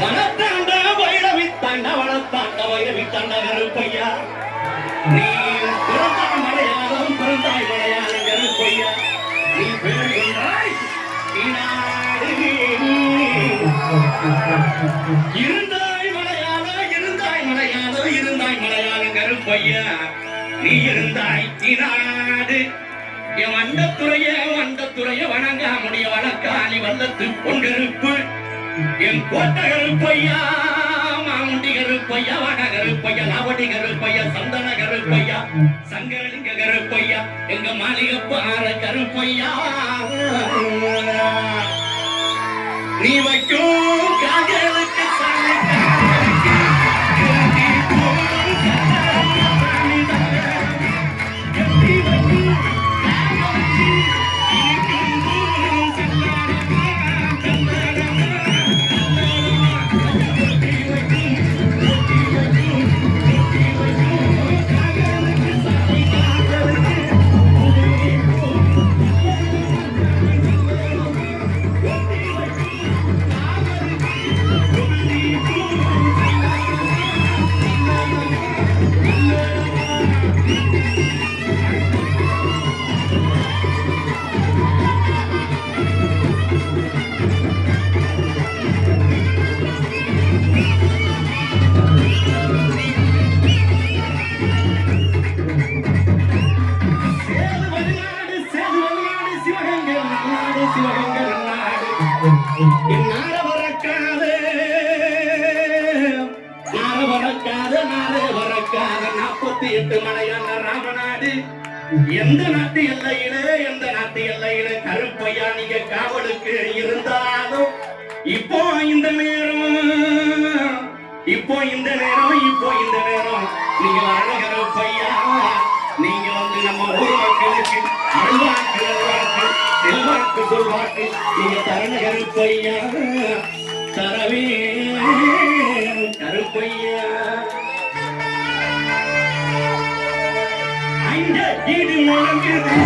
வனத்தாண்ட வைரவித்தாண்ட வனத்தாண்ட வைரவித்தாண்ட கருப்பையா நீ பிறந்தாய் மலையாளம் பிறந்தாய் மலையாளம் கருப்பையா நீ பேர் கொண்டாய் இருந்தாய் மலையாளம் இருந்தாய் மலையாளம் இருந்தாய் மலையாளம் கருப்பையா நீ இருந்தாய் நாடு என் வண்டத்துறைய வணங்கா முடிய வழக்காளி வல்லத்து கொண்டிருப்பு என் கோட்டை கருப்பையா மாமுண்டி கருப்பையா வட கருப்பையா லாவடி கருப்பையா சந்தன கருப்பையா சங்கரலிங்க கருப்பையா எங்க மாளிகப்பாற கருப்பையா நீ வைக்கும் காதலுக்கு எந்த நாட்டு எல்லையில கருப்பையா நீங்க காவலுக்கு இருந்தாலும் இப்போ இந்த நேரம் நீங்க வரணும் கருப்பையா நீங்க வந்து நம்ம ஊர் மக்களுக்கு செல்வாக்கு சொல்வாக்கு நீங்க தரண கருப்பையா தரவே கருப்பையா ஈடு முழங்குது